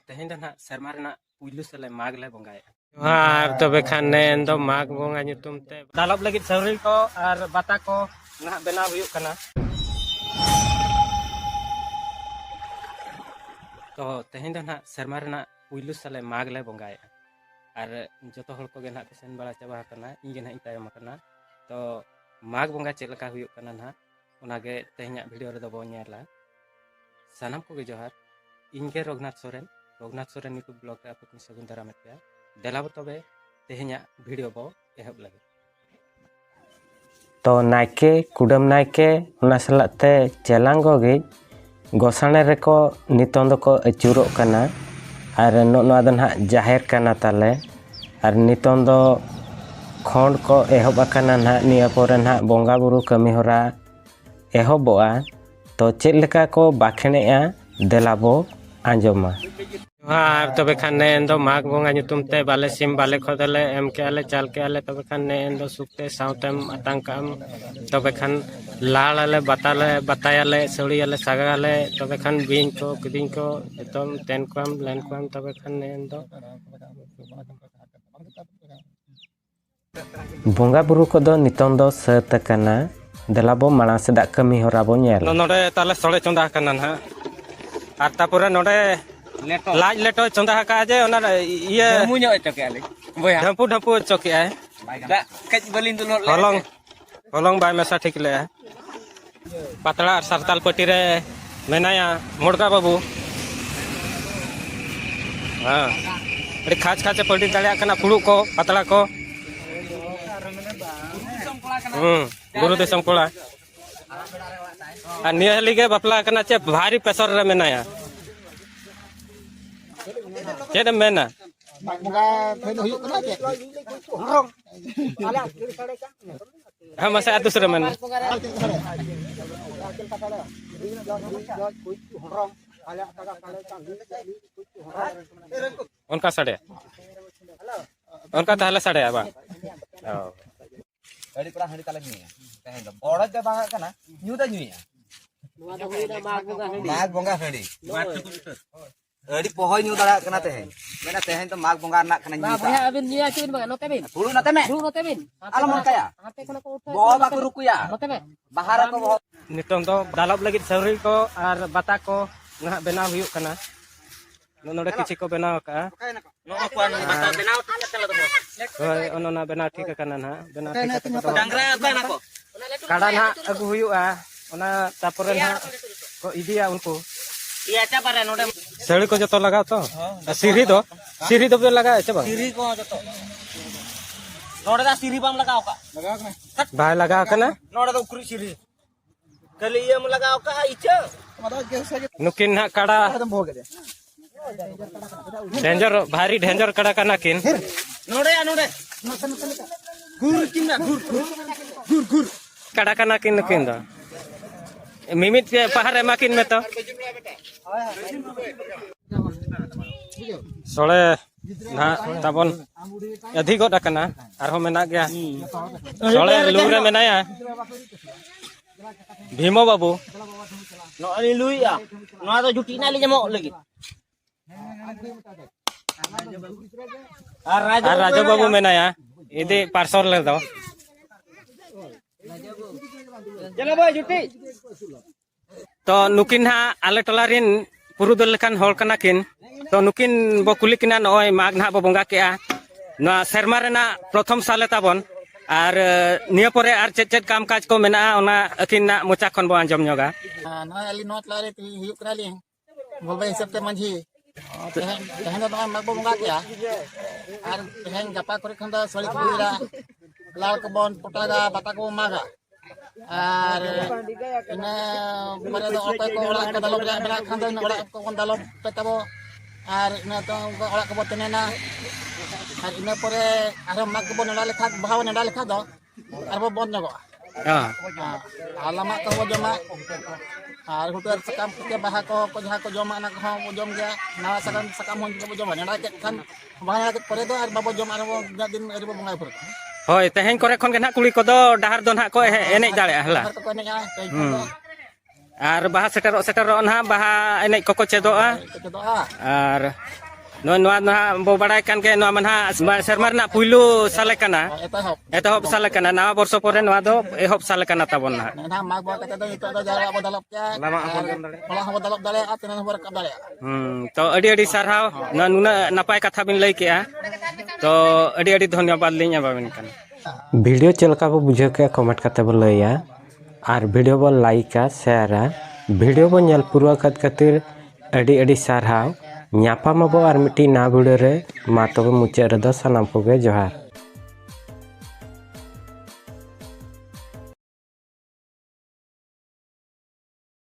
तेहें दो ना शर्मा रेना पुइलु सले माग ले बंगाए हार तबे खाने दो माग बंगा nyutum ते दालब लगित सौरी को आर बाता को ना बेना हुयुक कना तो तेहें दो ना शर्मा रेना पुइलु सले माग ले बंगाए आर जतो हल को गे ना सेन बड़ा चाबा कना इन गे ना इतायम कना तो माग बंगा चेक लका हुयुक कना ना ओनागे तेहेंया वीडियो रे दो बो नेला सानाम को गे जोहार इनके रघुनाथ सोरेन यूट्यूब ब्लॉग पे आपको सगुन दाराम पे देलाब तबे तेहेंया वीडियो बो एहब लगे तो नायके कुडम नायके ओना सलाते चेलांगो गे गोसाने रेको नितों दको अचुरो कना आर नोआ दो ना जाहेर कना ताले आर नितों दो खंड को एहब अकना ना निया पोरे ना बोंगा बुरु कमी होरा एहबोआ तो चेक लेका को बाखेनेआ देलाबो आंजोमा हार तबे खाने एंदो माग बोंगा nyutum ते बाले सिम बाले खोदले एम के आले चाल के आले तबे खाने एंदो सुक्ते साउतेम अतांकाम तबे खान लाल आले बतायाले सड़ी आले सागाले तबे खान बिन को किदिन को एकदम तेन कोम लेन कोम तबे खाने एंदो बोंगा बुरु को दो नितों दो सत कना देलाबो माना सेदा कमी होरा बो नेल नोडे ताले सड़े चंदा कना ना आर तापुरे नोडे लाज लेटो चंदा का जे ओना ये मुño चके आले बोया ढपू चके आए कच बलिन दुलो हलंग बाय मेसा ठीक ले पातला सरताल पट्टी रे मेनाया मुड़का बाबू हां अरे खाच खाचे पट्टी दाड़िया कना फुड़ू को पातला को गुरु देशम कोड़ा आ नियली के बपला कना चे भारी प्रेशर रे मेनाया चेद मेना हम से दूसरे मेना उनका साड़े उनका ताहले साड़े बा अड़ी पड़ा हंडी ताले नी तेहें दो ओड़ा दे बागा कना न्यू दा न्यूया माग बोंगा हंडी अड़ी पोहोय न्यू दाड़ा कना तेहें मेना तेहें तो माग बोंगा ना कना न्यू बा अबिन न्यूया चिन बा नोते बिन पुरु नोते बिन आलो मन काया हाते कोना को उठे बो बा को रुकुया नोते में बाहर को नितों दो दालब लगित सौरी को आर बाता को ना बेना हुयुक कना नोडे किछि को बेना का नो कोन बाता बेना तले दो होय ओनोना बेना ठीक कना ना बेना ठीक डांगरा बेना को काडा ना अगु हुयुआ ओना तापरे ना को इदिया उनको ये अच्छा पारे नोडे सड़ी को जतो लगा तो सीरी दो बे लगा है बा सीरी को जतो नोडे दा सीरी बम लगाओ का भाई लगा कना नोडे दो उकरी सीरी कली ये म लगाओ का इचे नुकिन ना काडा डेंजर भारी डेंजर कड़ा कना किन नोडे गुर किना गुर कड़ा कना किन नुकिन दो मिमित पहाड़ एमा किन में तो सोले ना ताबन अधिक गोट कना आरो मेना गया सोले लुरे मेनाया भीमो बाबू नोनी लुइया नोआ तो जुटीना ले जमो लगी राजू बाबू मेनाया इदे पार्सल ले दो चलो भाई जुटी तो नुकिन हा आले टलारिन पुरुदल लेखान हल कना किन तो नुकिन बो कुली किना नय माग ना बो बंगा केआ ना शर्मा रेना प्रथम साले ताबन आर निया परे आर चेत काम काज को मेना ओना अकिन ना मोचा खन बो आंजम नयोगा नय अली नोट लारे ती हियु कराली बोलबे हिसाब ते मांझी तेहें दो माग बो बंगा केआ आर तेहें गपा करे खन द सळी कुलीरा लाल को बन पटागा बाता को मागा आर इना मारे दो ओपे को ओड़ा को दालो बना खान दो ओड़ा को कोन दालो पेताबो आर इना तो ओड़ा को बतनेना आर इना परे आर माग को नडा लेखा भाव नडा लेखा दो आर बो बन नगो आलामा को बो जमा आर हुटर सकम के बाहा को जहा को जमा ना को बो जम गया नवा सकम होन को जमा नडा के खान बाहा के परे दो आर बाबो जमा आर बो दिन आर बो बंगाय पर होय तेहें करे खन के ना कुली को दो डहार दो ना को एने दाड़े हला आर बाहा सेटरो ना बाहा एने को चेदोआ आर नवा बो बड़ाय कान के नवा मनहा शर्मा ना पुइलु साले कना एतहब साले कना नवा वर्ष परे नवा दो एहब साले कना ताबन ना माग बा कते दो नितो दो जाला बदलप के लामा बदलप दाले आ तेना बर कब दाले तो अडी सारहाव नुना नपाय कथा बिन लई केआ तो अडी धन्यवाद लिंग बाबिन कन वीडियो चलका बो बुझे के कमेंट करते बो लइया और वीडियो बो लाइका शेयरा वीडियो बो नेल पूरा खातिर अडी सारहाव ᱧᱟᱯᱟᱢ ᱟᱵᱚ ᱟᱨ ᱢᱤᱫᱴᱤᱡ ᱱᱟᱣᱟ ᱵᱷᱤᱰᱤᱭᱳ ᱨᱮ ᱢᱟ ᱛᱚᱵᱮ ᱢᱩᱪᱟᱹᱫ ᱨᱮᱫᱚ ᱥᱟᱱᱟᱢ ᱠᱚᱜᱮ ᱡᱚᱦᱟᱨ।